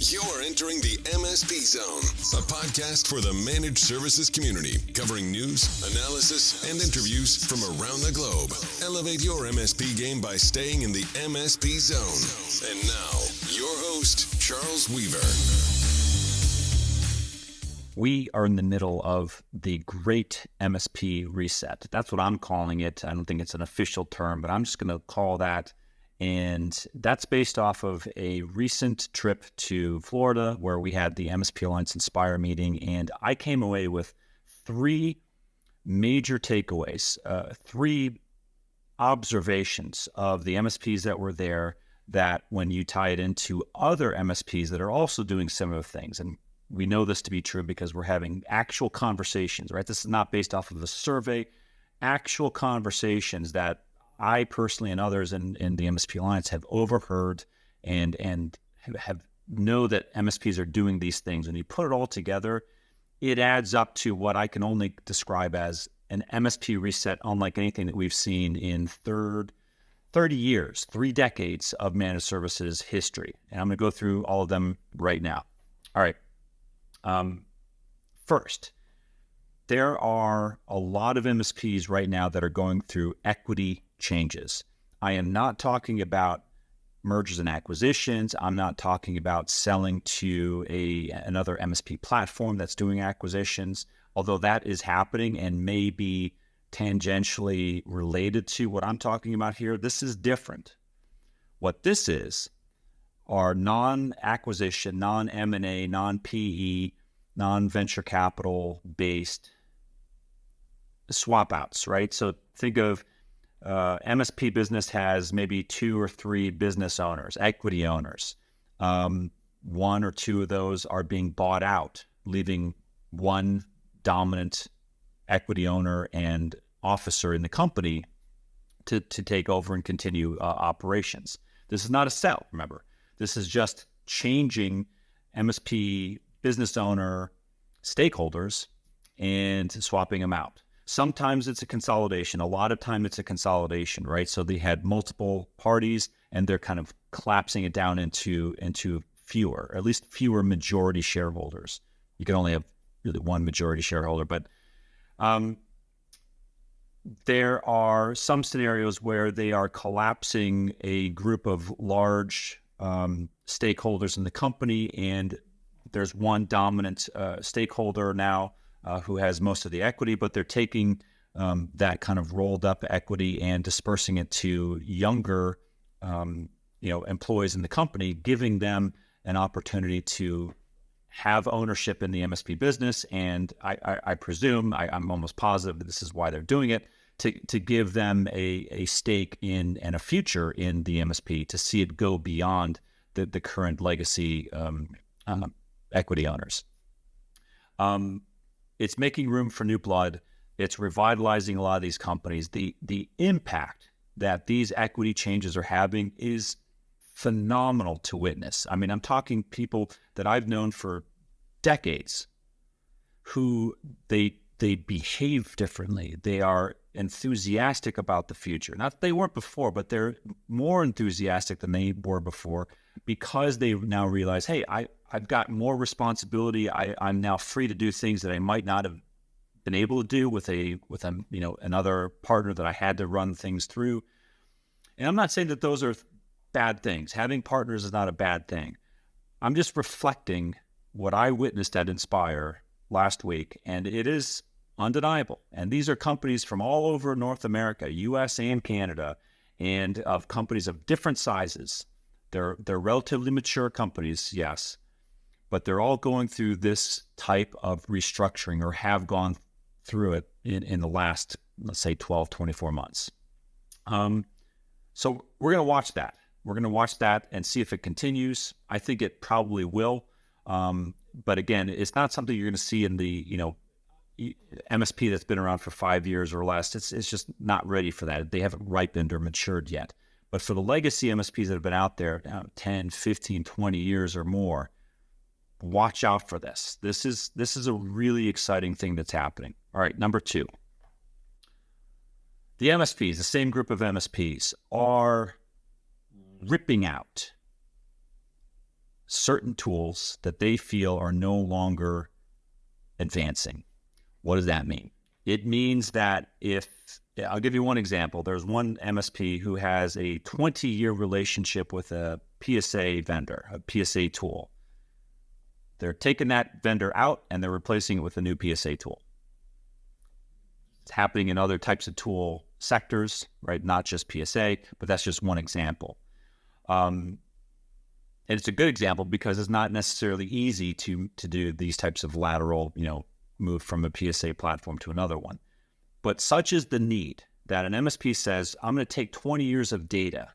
You're entering the MSP Zone, a podcast for the managed services community, covering news, analysis, and interviews from around the globe. Elevate your MSP game by staying in the MSP Zone. And now, your host, Charles Weaver. We are in the middle of the great MSP reset. That's what I'm calling it. I don't think it's an official term, but I'm just going to call that. And that's based off of a recent trip to Florida where we had the MSP Alliance Inspire meeting. And I came away with three major takeaways, three observations of the MSPs that were there that when you tie it into other MSPs that are also doing similar things. And we know this to be true because we're having actual conversations, right? This is not based off of a survey, actual conversations that I personally and others in the MSP Alliance have overheard and have know that MSPs are doing these things. When you put it all together, it adds up to what I can only describe as an MSP reset, unlike anything that we've seen in 30 years, 3 decades of managed services history. And I'm going to go through all of them right now. All right. First, there are a lot of MSPs right now that are going through equity changes. I am not talking about mergers and acquisitions. I'm not talking about selling to another MSP platform that's doing acquisitions, although that is happening and may be tangentially related to what I'm talking about here. This is different. What this is are non-acquisition, non-M&A, non-PE, non-venture capital based swap outs, right? So think of MSP business has maybe 2 or 3 business owners, equity owners. 1 or 2 of those are being bought out, leaving one dominant equity owner and officer in the company to take over and continue operations. This is not a sell, remember. This is just changing MSP business owner stakeholders and swapping them out. Sometimes it's a consolidation. A lot of time it's a consolidation, right? So they had multiple parties and they're kind of collapsing it down into fewer, or at least fewer majority shareholders. You can only have really one majority shareholder, but there are some scenarios where they are collapsing a group of large stakeholders in the company, and there's one dominant stakeholder now who has most of the equity, but they're taking that kind of rolled up equity and dispersing it to younger, employees in the company, giving them an opportunity to have ownership in the MSP business. And I presume, I'm almost positive that this is why they're doing it, to give them a stake in and a future in the MSP, to see it go beyond the current legacy equity owners. It's making room for new blood. It's revitalizing a lot of these companies. The impact that these equity changes are having is phenomenal to witness. I mean, I'm talking people that I've known for decades who they behave differently. They are enthusiastic about the future. Not that they weren't before, but they're more enthusiastic than they were before because they now realize, hey, I've got more responsibility. I'm now free to do things that I might not have been able to do with another partner that I had to run things through. And I'm not saying that those are bad things. Having partners is not a bad thing. I'm just reflecting what I witnessed at Inspire last week, and it is undeniable. And these are companies from all over North America, US and Canada, and of companies of different sizes. They're relatively mature companies, yes, but they're all going through this type of restructuring or have gone through it in the last, let's say, 12, 24 months. So we're going to watch that. We're going to watch that and see if it continues. I think it probably will. But again, it's not something you're going to see in the, MSP that's been around for 5 years or less. It's just not ready for that. They haven't ripened or matured yet. But for the legacy MSPs that have been out there 10, 15, 20 years or more, watch out for this. This is a really exciting thing that's happening. All right, number 2. The MSPs, the same group of MSPs, are ripping out certain tools that they feel are no longer advancing. What does that mean? It means that I'll give you one example. There's one MSP who has a 20-year relationship with a PSA vendor, a PSA tool. They're taking that vendor out and they're replacing it with a new PSA tool. It's happening in other types of tool sectors, right? Not just PSA, but that's just one example. And it's a good example because it's not necessarily easy to do these types of lateral, move from a PSA platform to another one. But such is the need that an MSP says, I'm going to take 20 years of data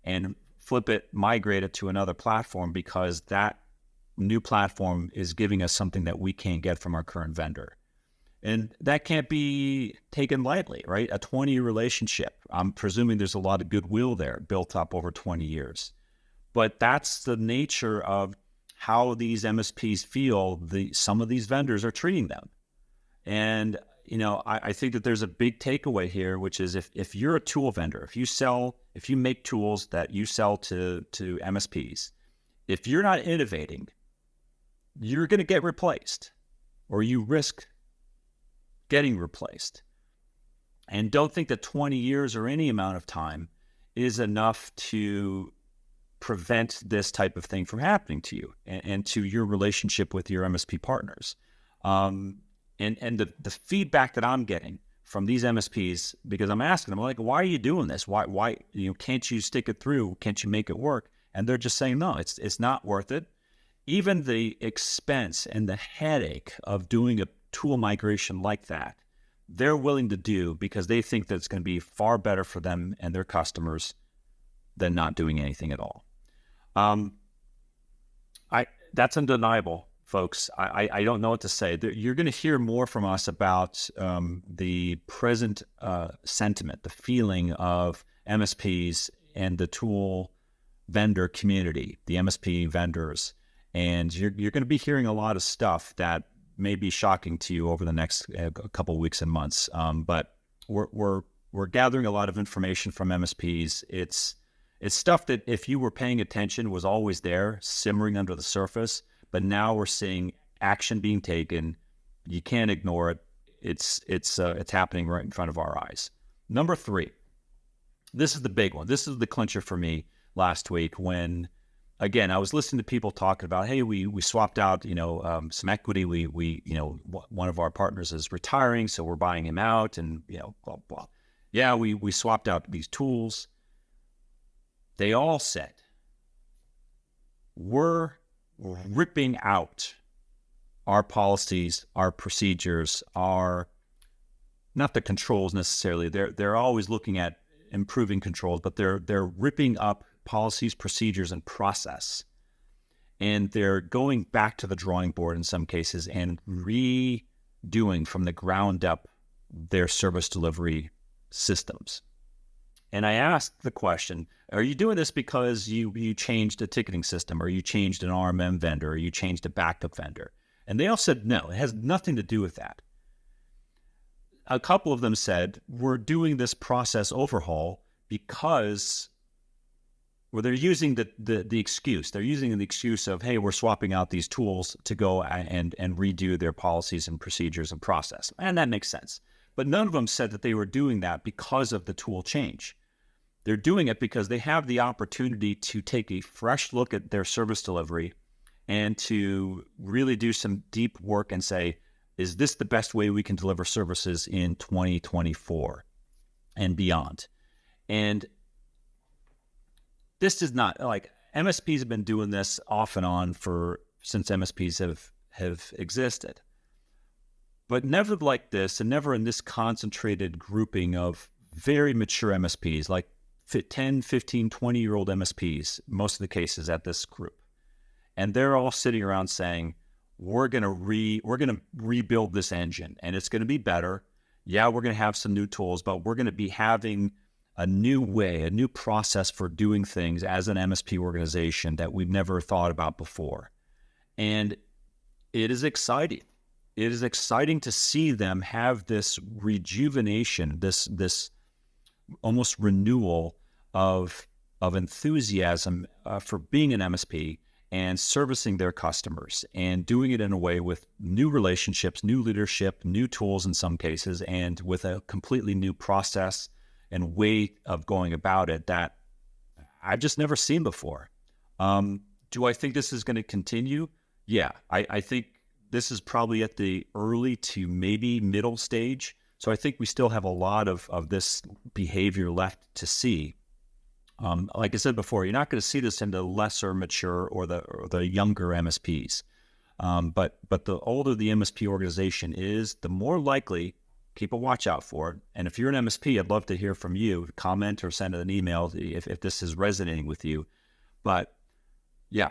and migrate it to another platform because that new platform is giving us something that we can't get from our current vendor. And that can't be taken lightly, right? A 20-year relationship. I'm presuming there's a lot of goodwill there built up over 20 years. But that's the nature of how these MSPs feel some of these vendors are treating them. And, I think that there's a big takeaway here, which is if you're a tool vendor, if you make tools that you sell to MSPs, if you're not innovating, you're going to get replaced, or you risk getting replaced. And don't think that 20 years or any amount of time is enough to prevent this type of thing from happening to you and to your relationship with your MSP partners. And the feedback that I'm getting from these MSPs, because I'm asking them, like, why are you doing this? Why can't you stick it through? Can't you make it work? And they're just saying, no, it's not worth it. Even the expense and the headache of doing a tool migration like that, they're willing to do because they think that it's going to be far better for them and their customers than not doing anything at all. That's undeniable, folks. I don't know what to say. You're going to hear more from us about the present sentiment, the feeling of MSPs and the tool vendor community, the MSP vendors. And you're going to be hearing a lot of stuff that may be shocking to you over the next couple of weeks and months. But we're gathering a lot of information from MSPs. It's stuff that if you were paying attention was always there, simmering under the surface. But now we're seeing action being taken. You can't ignore it. It's happening right in front of our eyes. Number 3, this is the big one. This is the clincher for me last week when, again, I was listening to people talking about, hey, we swapped out, some equity. We one of our partners is retiring, so we're buying him out, and blah blah. Yeah, we swapped out these tools. They all said, we're ripping out our policies, our procedures, not the controls necessarily. They're always looking at improving controls, but they're ripping up policies, procedures, and process. And they're going back to the drawing board in some cases and redoing from the ground up their service delivery systems. And I asked the question, are you doing this because you changed a ticketing system, or you changed an RMM vendor, or you changed a backup vendor? And they all said, no, it has nothing to do with that. A couple of them said, we're doing this process overhaul because they're using the excuse. They're using the excuse of, hey, we're swapping out these tools to go and redo their policies and procedures and process. And that makes sense. But none of them said that they were doing that because of the tool change. They're doing it because they have the opportunity to take a fresh look at their service delivery and to really do some deep work and say, is this the best way we can deliver services in 2024 and beyond? And this is not like MSPs have been doing this off and on since MSPs have existed. But never like this, and never in this concentrated grouping of very mature MSPs, like 10, 15, 20-year-old MSPs, most of the cases at this group. And they're all sitting around saying, we're going to rebuild this engine, and it's going to be better. Yeah, we're going to have some new tools, but we're going to be having a new way, a new process for doing things as an MSP organization that we've never thought about before. And it is exciting. It is exciting to see them have this rejuvenation, this almost renewal of enthusiasm for being an MSP and servicing their customers and doing it in a way with new relationships, new leadership, new tools in some cases, and with a completely new process and way of going about it that I've just never seen before. Do I think this is going to continue? Yeah, I think this is probably at the early to maybe middle stage. So I think we still have a lot of this behavior left to see. Like I said before, you're not going to see this in the lesser mature or the younger MSPs. But the older the MSP organization is, the more likely, keep a watch out for it. And if you're an MSP, I'd love to hear from you. Comment or send an email if this is resonating with you. But yeah,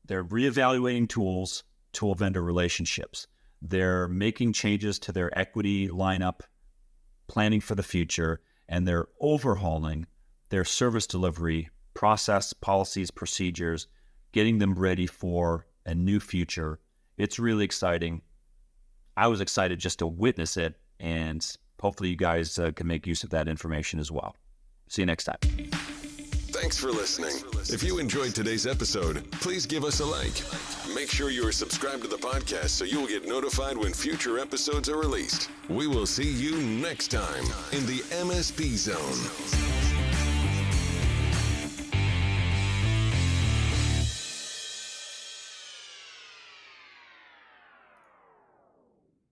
they're reevaluating tools, tool vendor relationships. They're making changes to their equity lineup, planning for the future, and they're overhauling their service delivery process, policies, procedures, getting them ready for a new future. It's really exciting. I was excited just to witness it, and hopefully you guys can make use of that information as well. See you next time. Thanks for listening. If you enjoyed today's episode, please give us a like. Make sure you are subscribed to the podcast so you will get notified when future episodes are released. We will see you next time in the MSP Zone.